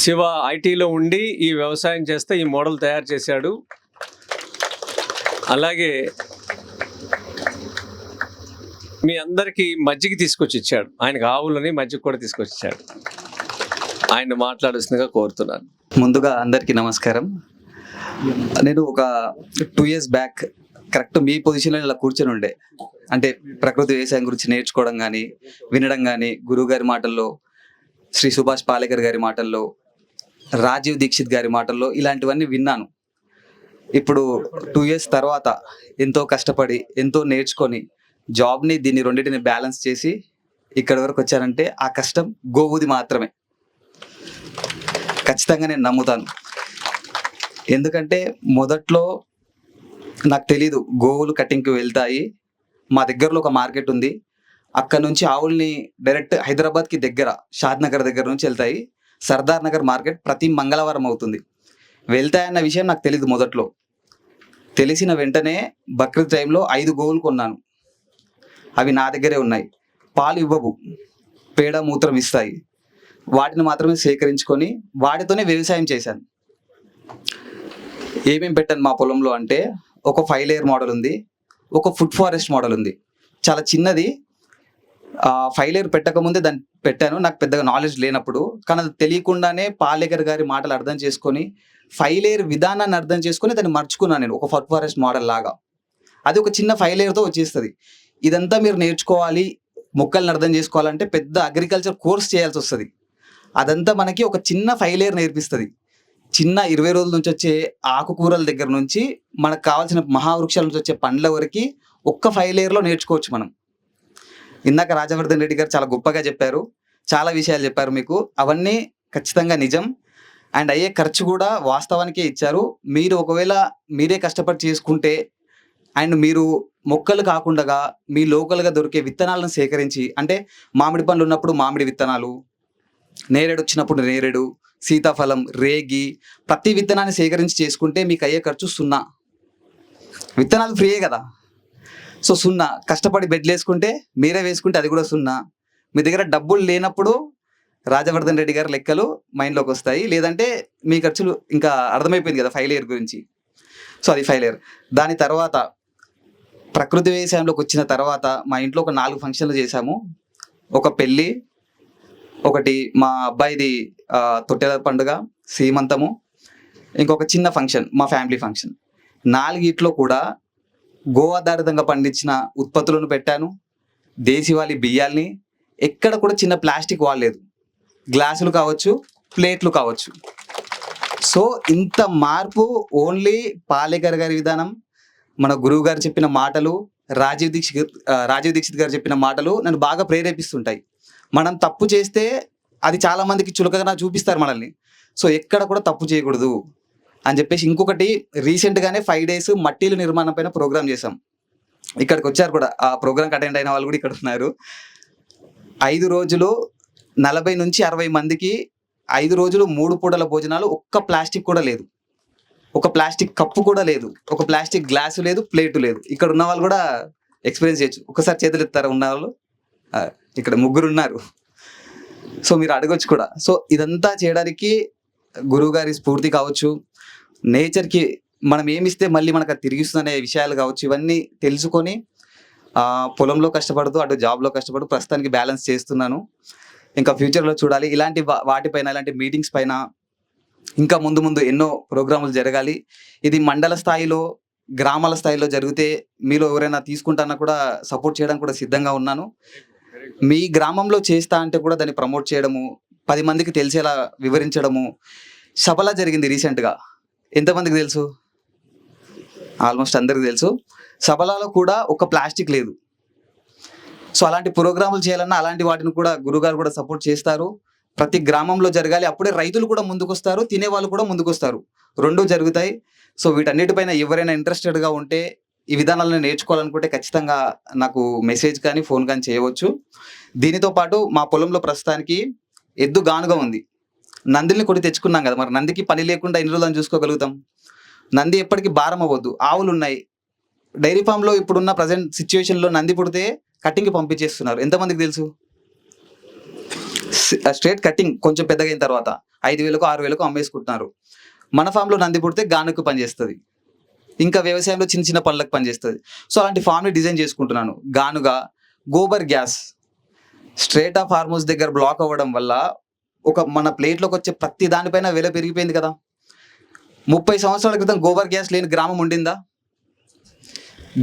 శివ ఐటీలో ఉండి ఈ వ్యవసాయం చేస్తే ఈ మోడల్ తయారు చేశాడు. అలాగే మీ అందరికీ మజ్జిగ తీసుకొచ్చి ఇచ్చాడు. ఆయనకు ఆవులని మజ్జిగ కూడా తీసుకొచ్చి ఇచ్చాడు. ఆయన మాట్లాడాల్సిందిగా కోరుతున్నాను. ముందుగా అందరికీ నమస్కారం. నేను ఒక 2 years బ్యాక్ కరెక్ట్ మీ పొజిషన్లో ఇలా కూర్చొని ఉండే, అంటే ప్రకృతి వ్యవసాయం గురించి నేర్చుకోవడం కానీ వినడం కానీ, గురువు గారి మాటల్లో, శ్రీ సుభాష్ పాలేకర్ గారి మాటల్లో, రాజీవ్ దీక్షిత్ గారి మాటల్లో ఇలాంటివన్నీ విన్నాను. ఇప్పుడు 2 years తర్వాత ఎంతో కష్టపడి ఎంతో నేర్చుకొని జాబ్ని దీన్ని రెండింటిని బ్యాలెన్స్ చేసి ఇక్కడి వరకు వచ్చానంటే ఆ కష్టం గోవుది మాత్రమే. ఖచ్చితంగా నేను నమ్ముతాను. ఎందుకంటే మొదట్లో నాకు తెలీదు గోవులు కటింగ్కి వెళ్తాయి. మా దగ్గరలో ఒక మార్కెట్ ఉంది, అక్కడ నుంచి ఆవుల్ని డైరెక్ట్ హైదరాబాద్కి దగ్గర షాద్నగర్ దగ్గర నుంచి వెళ్తాయి. సర్దార్ నగర్ మార్కెట్ ప్రతి మంగళవారం అవుతుంది. వెళ్తాయన్న విషయం నాకు తెలీదు మొదట్లో. తెలిసిన వెంటనే బక్రీద్ టైంలో 5 గోవులు కొన్నాను. అవి నా దగ్గరే ఉన్నాయి. పాలు ఇవ్వవు, పేడ మూత్రం ఇస్తాయి. వాటిని మాత్రమే సేకరించుకొని వాటితోనే వ్యవసాయం చేశాను. ఏమేమి పెట్టాను మా పొలంలో అంటే, ఒక 5 layer మోడల్ ఉంది, ఒక ఫుడ్ ఫారెస్ట్ మోడల్ ఉంది. చాలా చిన్నది. 5 layer పెట్టకముందే దాన్ని పెట్టాను, నాకు పెద్దగా నాలెడ్జ్ లేనప్పుడు. కానీ అది తెలియకుండానే పాలేకర్ గారి మాటలు అర్థం చేసుకొని 5 layer విధానాన్ని అర్థం చేసుకొని దాన్ని మర్చుకున్నాను నేను, ఒక ఫుడ్ ఫారెస్ట్ మోడల్ లాగా. అది ఒక చిన్న 5 layerతో వచ్చేస్తుంది. ఇదంతా మీరు నేర్చుకోవాలి, మొక్కల్ని అర్థం చేసుకోవాలంటే పెద్ద అగ్రికల్చర్ కోర్స్ చేయాల్సి వస్తుంది. అదంతా మనకి ఒక చిన్న 5 layer నేర్పిస్తుంది. చిన్న 20 రోజుల నుంచి వచ్చే ఆకుకూరల దగ్గర నుంచి మనకు కావాల్సిన మహావృక్షాల నుంచి వచ్చే పండ్ల వరకు ఒక్క 5 layerలో నేర్చుకోవచ్చు మనం. ఇందాక రాజవర్ధన్ రెడ్డి గారు చాలా గొప్పగా చెప్పారు, చాలా విషయాలు చెప్పారు మీకు. అవన్నీ ఖచ్చితంగా నిజం. అండ్ అయ్యే ఖర్చు కూడా వాస్తవానికే ఇచ్చారు. మీరు ఒకవేళ మీరే కష్టపడి చేసుకుంటే అండ్ మీరు మొక్కలు కాకుండా మీ లోకల్గా దొరికే విత్తనాలను సేకరించి, అంటే మామిడి పండ్లు ఉన్నప్పుడు మామిడి విత్తనాలు, నేరేడు వచ్చినప్పుడు నేరేడు, సీతాఫలం, రేగి, ప్రతి విత్తనాన్ని సేకరించి చేసుకుంటే మీకు అయ్యే ఖర్చు 0. విత్తనాలు ఫ్రీయే కదా. సో 0. కష్టపడి బెడ్లు వేసుకుంటే, మీరే వేసుకుంటే అది కూడా 0. మీ దగ్గర డబ్బులు లేనప్పుడు రాజవర్ధన్ రెడ్డి గారి లెక్కలు మైండ్లోకి వస్తాయి. లేదంటే మీ ఖర్చులు ఇంకా అర్థమైపోయింది కదా 5 layer గురించి. సో అది 5 layer. దాని తర్వాత ప్రకృతి వ్యవసాయంలోకి వచ్చిన తర్వాత మా ఇంట్లో ఒక 4 ఫంక్షన్లు చేశాము. ఒక పెళ్ళి, ఒకటి మా అబ్బాయిది తొట్టెల పండుగ, సీమంతము, ఇంకొక చిన్న ఫంక్షన్ మా ఫ్యామిలీ ఫంక్షన్. 4 కూడా గో ఆధారితంగా పండించిన ఉత్పత్తులను పెట్టాను. దేశీవాళీ బియ్యాల్ని, ఎక్కడ కూడా చిన్న ప్లాస్టిక్ వాడలేదు. గ్లాసులు కావచ్చు, ప్లేట్లు కావచ్చు. సో ఇంత మార్పు ఓన్లీ పాలేకర్ గారి విధానం, మన గురువు గారు చెప్పిన మాటలు, రాజీవ్ దీక్షిత్ గారు చెప్పిన మాటలు నన్ను బాగా ప్రేరేపిస్తుంటాయి. మనం తప్పు చేస్తే అది చాలా మందికి చులకగా చూపిస్తారు మనల్ని. సో ఎక్కడ కూడా తప్పు చేయకూడదు అని చెప్పేసి, ఇంకొకటి రీసెంట్గానే 5 days మట్టిల నిర్మాణం పైన ప్రోగ్రామ్ చేశాం. ఇక్కడికి వచ్చారు కూడా, ఆ ప్రోగ్రామ్కి అటెండ్ అయిన వాళ్ళు కూడా ఇక్కడ ఉన్నారు. 5 రోజులు 40 నుంచి 60 మందికి 5 రోజులు 3 పూటల భోజనాలు. ఒక్క ప్లాస్టిక్ కూడా లేదు, ఒక ప్లాస్టిక్ కప్పు కూడా లేదు, ఒక ప్లాస్టిక్ గ్లాసు లేదు, ప్లేటు లేదు. ఇక్కడ ఉన్న వాళ్ళు కూడా ఎక్స్పీరియన్స్ చేయొచ్చు. ఒకసారి చేతులు ఎత్తారా ఉన్న వాళ్ళు? ఇక్కడ 3 ఉన్నారు. సో మీరు అడగొచ్చు కూడా. సో ఇదంతా చేయడానికి గురువు గారి స్ఫూర్తి కావచ్చు, నేచర్కి మనం ఏమిస్తే మళ్ళీ మనకు అది తిరిగిస్తుందనే విషయాలు కావచ్చు, ఇవన్నీ తెలుసుకొని పొలంలో కష్టపడుతూ అటు జాబ్లో కష్టపడుతూ ప్రస్తుతానికి బ్యాలెన్స్ చేస్తున్నాను. ఇంకా ఫ్యూచర్లో చూడాలి. ఇలాంటి వాటిపైన, ఇలాంటి మీటింగ్స్ పైన ఇంకా ముందు ఎన్నో ప్రోగ్రాములు జరగాలి. ఇది మండల స్థాయిలో, గ్రామాల స్థాయిలో జరిగితే మీలో ఎవరైనా తీసుకుంటానా కూడా సపోర్ట్ చేయడానికి కూడా సిద్ధంగా ఉన్నాను. మీ గ్రామంలో చేస్తా అంటే కూడా దాన్ని ప్రమోట్ చేయడము, 10 మందికి తెలిసేలా వివరించడము. సభలా జరిగింది రీసెంట్గా, ఎంతమందికి తెలుసు? ఆల్మోస్ట్ అందరికి తెలుసు. సభలలో కూడా ఒక ప్లాస్టిక్ లేదు. సో అలాంటి ప్రోగ్రాములు చేయాలన్నా అలాంటి వాటిని కూడా గురుగారు కూడా సపోర్ట్ చేస్తారు. ప్రతి గ్రామంలో జరగాలి. అప్పుడే రైతులు కూడా ముందుకొస్తారు, తినేవాళ్ళు కూడా ముందుకొస్తారు, 2 జరుగుతాయి. సో వీటన్నిటిపైన ఎవరైనా ఇంట్రెస్టెడ్గా ఉంటే, ఈ విధానాలను నేర్చుకోవాలనుకుంటే ఖచ్చితంగా నాకు మెసేజ్ కానీ ఫోన్ కానీ చేయవచ్చు. దీనితో పాటు మా పొలంలో ప్రస్తుతానికి ఎద్దు గానుగా ఉంది. నందిని కొని తెచ్చుకున్నాం కదా, మరి నందికి పని లేకుండా ఎన్ని రోజులను చూసుకోగలుగుతాం? నంది ఎప్పటికీ భారం అవ్వద్దు. ఆవులు ఉన్నాయి. డైరీ ఫామ్లో ఇప్పుడున్న ప్రజెంట్ సిచ్యువేషన్లో నంది పుడితే కటింగ్కి పంపించేస్తున్నారు. ఎంతమందికి తెలుసు? స్ట్రేట్ కటింగ్ కొంచెం పెద్దగా అయిన తర్వాత 5,000కు 6,000కు అమ్మేసుకుంటున్నారు. మన ఫామ్లో నంది పుడితే గానుకు పనిచేస్తుంది, ఇంకా వ్యవసాయంలో చిన్న చిన్న పనులకు పనిచేస్తుంది. సో అలాంటి ఫామ్ని డిజైన్ చేసుకుంటున్నాను. గానుగా, gobar gas strait of Hormuz దగ్గర బ్లాక్ అవ్వడం వల్ల మన ప్లేట్లోకి వచ్చే ప్రతి దానిపైన విల పెరిగిపోయింది కదా. 30 సంవత్సరాల క్రితం గోబర్ గ్యాస్ లేని గ్రామం ఉండిందా?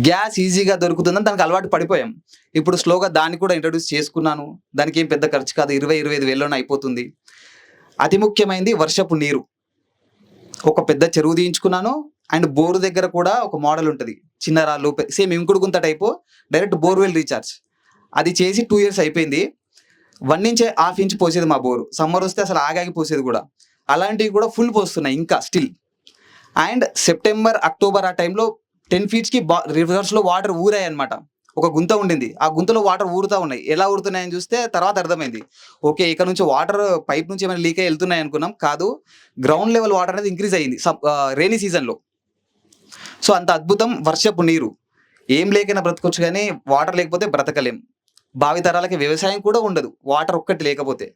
గ్యాస్ ఈజీగా దొరుకుతుందని దానికి అలవాటు పడిపోయాం. ఇప్పుడు స్లోగా దాన్ని కూడా ఇంట్రడ్యూస్ చేసుకున్నాను. దానికి ఏం పెద్ద ఖర్చు కాదు, 20-25 వేలలోనే అయిపోతుంది. అతి ముఖ్యమైనది వర్షపు నీరు. ఒక పెద్ద చెరువు తీయించుకున్నాను. అండ్ బోరు దగ్గర కూడా ఒక మోడల్ ఉంటుంది, చిన్న రాళ్ళు, సేమ్ ఇంకుడు గుంత టైపు, డైరెక్ట్ బోర్వెల్ రీఛార్జ్. అది చేసి 2 years అయిపోయింది. 1 నుంచి 1/2 inch పోసేది మా బోరు. సమ్మర్ వస్తే అసలు ఆగాగి పోసేది కూడా. అలాంటివి కూడా ఫుల్ పోస్తున్నాయి ఇంకా స్టిల్. అండ్ సెప్టెంబర్, అక్టోబర్ ఆ టైంలో 10 feetsకి రివర్స్లో వాటర్ ఊరాయి అనమాట. ఒక గుంత ఉండింది, ఆ గుంతలో వాటర్ ఊరుతూ ఉన్నాయి. ఎలా ఊరుతున్నాయని చూస్తే తర్వాత అర్థమైంది, ఓకే ఇక్కడ నుంచి వాటర్ పైప్ నుంచి ఏమైనా లీక్ అయ్యి వెళ్తున్నాయి అనుకున్నాం. కాదు, గ్రౌండ్ లెవెల్ వాటర్ అనేది ఇంక్రీజ్ అయ్యింది రైనీ సీజన్లో. సో అంత అద్భుతం వర్షపు నీరు. ఏం లేకైనా బ్రతకొచ్చు, కానీ వాటర్ లేకపోతే బ్రతకలేం. భావితరాలకి వ్యవసాయం కూడా ఉండదు వాటర్ ఒక్కటి లేకపోతే.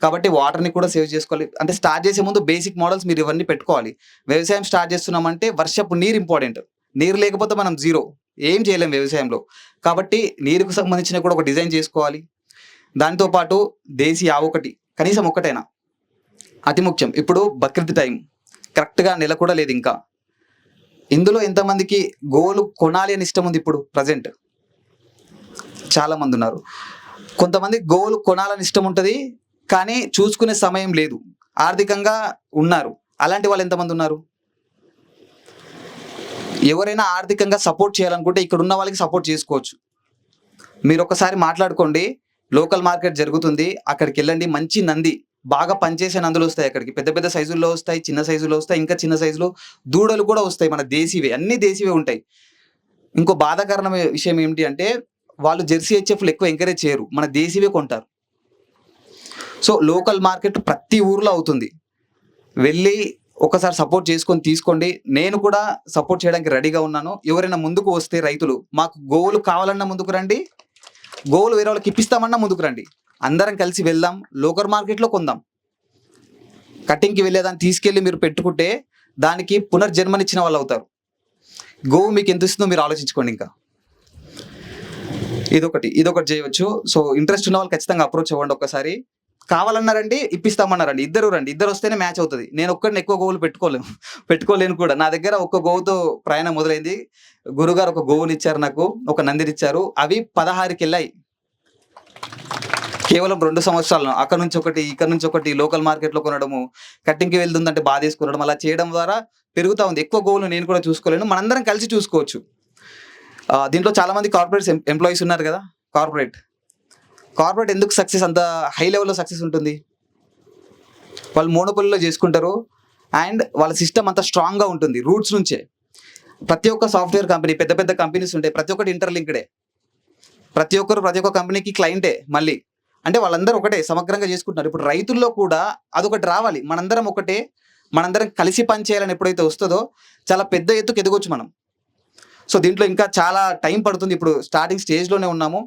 కాబట్టి వాటర్ని కూడా సేవ్ చేసుకోవాలి. అంటే స్టార్ట్ చేసే ముందు బేసిక్ మోడల్స్ మీరు ఇవన్నీ పెట్టుకోవాలి. వ్యవసాయం స్టార్ట్ చేస్తున్నామంటే వర్షపు నీరు ఇంపార్టెంట్. నీరు లేకపోతే మనం జీరో, ఏం చేయలేం వ్యవసాయంలో. కాబట్టి నీరుకు సంబంధించిన కూడా ఒక డిజైన్ చేసుకోవాలి. దాంతోపాటు దేశీ ఆవు ఒకటి, కనీసం ఒక్కటైనా అతి ముఖ్యం. ఇప్పుడు బక్రీద్ టైం కరెక్ట్గా నెల కూడా లేదు ఇంకా. ఇందులో ఎంతమందికి గోవులు కొనాలి అని ఇష్టం ఉంది? ఇప్పుడు ప్రజెంట్ చాలా మంది ఉన్నారు. కొంతమంది గోవులు కొనాలని ఇష్టం ఉంటుంది, కానీ చూసుకునే సమయం లేదు, ఆర్థికంగా ఉన్నారు. అలాంటి వాళ్ళు ఎంతమంది ఉన్నారు? ఎవరైనా ఆర్థికంగా సపోర్ట్ చేయాలనుకుంటే ఇక్కడ ఉన్న వాళ్ళకి సపోర్ట్ చేసుకోవచ్చు. మీరు ఒకసారి మాట్లాడుకోండి, లోకల్ మార్కెట్ జరుగుతుంది, అక్కడికి వెళ్ళండి. మంచి నంది, బాగా పనిచేసే నందులు వస్తాయి అక్కడికి. పెద్ద పెద్ద సైజుల్లో వస్తాయి, చిన్న సైజులో వస్తాయి, ఇంకా చిన్న సైజులో దూడలు కూడా వస్తాయి. మన దేశీవే, అన్ని దేశీవే ఉంటాయి. ఇంకో బాధాకరమైన విషయం ఏమిటి అంటే, వాళ్ళు జెర్సీ హెచ్ఎఫ్లు ఎక్కువ ఎంకరేజ్ చేయరు, మన దేశీవే కొంటారు. సో లోకల్ మార్కెట్ ప్రతి ఊర్లో అవుతుంది. వెళ్ళి ఒకసారి సపోర్ట్ చేసుకొని తీసుకోండి. నేను కూడా సపోర్ట్ చేయడానికి రెడీగా ఉన్నాను. ఎవరైనా ముందుకు వస్తే రైతులు, మాకు గోవులు కావాలన్నా ముందుకు రండి, గోవులు వేరే వాళ్ళకి ఇప్పిస్తామన్నా ముందుకు రండి. అందరం కలిసి వెళ్దాం, లోకల్ మార్కెట్లో కొందాం. కటింగ్కి వెళ్ళేదాన్ని తీసుకెళ్ళి మీరు పెట్టుకుంటే దానికి పునర్జన్మనిచ్చిన వాళ్ళు అవుతారు. గోవు మీకు ఎంత ఇస్తుందో మీరు ఆలోచించుకోండి. ఇంకా ఇదొకటి చేయవచ్చు. సో ఇంట్రెస్ట్ ఉన్న వాళ్ళు ఖచ్చితంగా అప్రోచ్ అవ్వండి. ఒక్కసారి కావాలన్నారండి, ఇప్పిస్తామన్నారండి, ఇద్దరు రండి, ఇద్దరు వస్తేనే మ్యాచ్ అవుతుంది. నేను ఒక్కడిని ఎక్కువ గోవులు పెట్టుకోలేను కూడా. నా దగ్గర ఒక్క గోవుతో ప్రయాణం మొదలైంది. గురుగారు ఒక గోవుని ఇచ్చారు, నాకు ఒక నందిని ఇచ్చారు. అవి 16కి వెళ్ళాయి కేవలం 2 సంవత్సరాలను. అక్కడ నుంచి ఒకటి, ఇక్కడ నుంచి ఒకటి, లోకల్ మార్కెట్లో కొనడము, కట్టింగ్కి వెళ్తుందంటే బాధేసుకునడం, అలా చేయడం ద్వారా పెరుగుతూ ఉంది. ఎక్కువ గోవులు నేను కూడా చూసుకోలేను, మనందరం కలిసి చూసుకోవచ్చు. దీంట్లో చాలామంది కార్పొరేట్ ఎంప్లాయీస్ ఉన్నారు కదా. కార్పొరేట్ ఎందుకు సక్సెస్, అంత హై లెవెల్లో సక్సెస్ ఉంటుంది? వాళ్ళు మోనోపోలీలో చేసుకుంటారు. అండ్ వాళ్ళ సిస్టమ్ అంతా స్ట్రాంగ్గా ఉంటుంది రూట్స్ నుంచే. ప్రతి ఒక్క సాఫ్ట్వేర్ కంపెనీ, పెద్ద పెద్ద కంపెనీస్ ఉంటాయి, ప్రతి ఒక్కటి ఇంటర్లింక్డే. ప్రతి ఒక్క కంపెనీకి క్లయింటే మళ్ళీ. అంటే వాళ్ళందరూ ఒకటే, సమగ్రంగా చేసుకుంటున్నారు. ఇప్పుడు రైతుల్లో కూడా అదొకటి రావాలి. మనందరం కలిసి పనిచేయాలని ఎప్పుడైతే వస్తుందో చాలా పెద్ద ఎత్తుకు ఎదగొచ్చు మనం. సో దీంట్లో ఇంకా చాలా టైం పడుతుంది. ఇప్పుడు స్టార్టింగ్ స్టేజ్లోనే ఉన్నాము.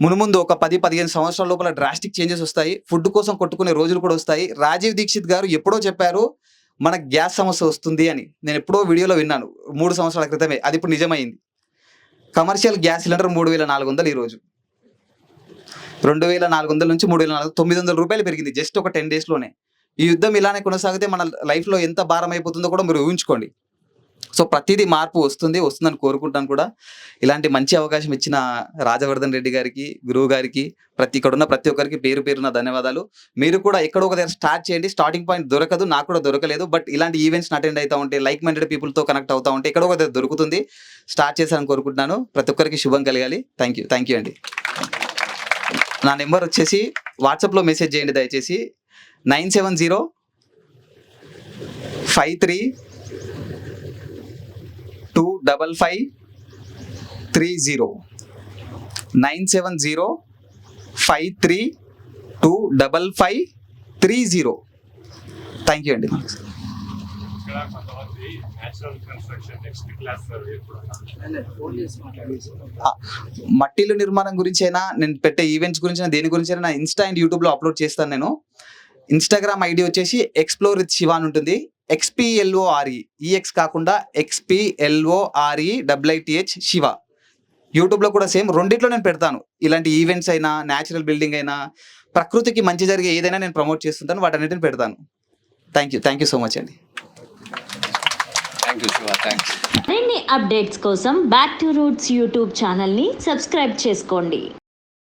మునుముందు ఒక 10-15 సంవత్సరాల లోపల డ్రాస్టిక్ చేంజెస్ వస్తాయి. ఫుడ్ కోసం కొట్టుకునే రోజులు కూడా వస్తాయి. రాజీవ్ దీక్షిత్ గారు ఎప్పుడో చెప్పారు మనకు గ్యాస్ సమస్య వస్తుంది అని. నేను ఎప్పుడో వీడియోలో విన్నాను 3 సంవత్సరాల క్రితమే. అది ఇప్పుడు నిజమైంది. కమర్షియల్ గ్యాస్ సిలిండర్ 3,400 ఈరోజు. 2,400 నుంచి 3,400, 900 రూపాయలు పెరిగింది జస్ట్ ఒక 10 daysలోనే. ఈ యుద్ధం ఇలానే కొనసాగితే మన లైఫ్లో ఎంత భారం అయిపోతుందో కూడా మీరు ఊహించుకోండి. సో ప్రతిదీ మార్పు వస్తుందని కోరుకుంటాను కూడా. ఇలాంటి మంచి అవకాశం ఇచ్చిన రాజవర్ధన్ రెడ్డి గారికి, గురువు గారికి, ఇక్కడున్న ప్రతి ఒక్కరికి పేరు పేరున ధన్యవాదాలు. మీరు కూడా ఎక్కడో ఒక దగ్గర స్టార్ట్ చేయండి. స్టార్టింగ్ పాయింట్ దొరకదు, నాకు కూడా దొరకలేదు. బట్ ఇలాంటి ఈవెంట్స్ అటెండ్ అవుతూ ఉంటే, లైక్ మైండెడ్ పీపుల్తో కనెక్ట్ అవుతూ ఉంటే ఎక్కడో ఒక దగ్గర దొరుకుతుంది. స్టార్ట్ చేశానని కోరుకుంటున్నాను. ప్రతి ఒక్కరికి శుభం కలగాలి. థ్యాంక్ యూ అండి. నా నెంబర్ వచ్చేసి వాట్సాప్లో మెసేజ్ చేయండి దయచేసి. 97053255330. 97053255330. థ్యాంక్ యూ అండి. మట్టిల నిర్మాణం గురించి అయినా, నేను పెట్టే ఈవెంట్స్ గురించి అయినా, దేని గురించి అయినా నా ఇన్స్టా అండ్ యూట్యూబ్లో అప్లోడ్ చేస్తాను నేను. ఇన్స్టాగ్రామ్ ఐడి వచ్చేసి ఎక్స్ప్లోర్ విత్ శివ అని ఉంటుంది. XPLORE, EX కాకుండా XPLOREIITH శివ. యూట్యూబ్లో కూడా సేమ్, రెండిట్లో నేను పెడతాను. ఇలాంటి ఈవెంట్స్ అయినా, న్యాచురల్ బిల్డింగ్ అయినా, ప్రకృతికి మంచి జరిగే ఏదైనా నేను ప్రమోట్ చేస్తుంటాను, వాటన్నిటిని పెడతాను. థ్యాంక్ యూ సో మచ్ అండి. Thank you Shiva, thanks. మరిన్ని అప్డేట్స్ కోసం బ్యాక్ టు రూట్స్ యూట్యూబ్ ఛానల్ని సబ్స్క్రైబ్ చేసుకోండి.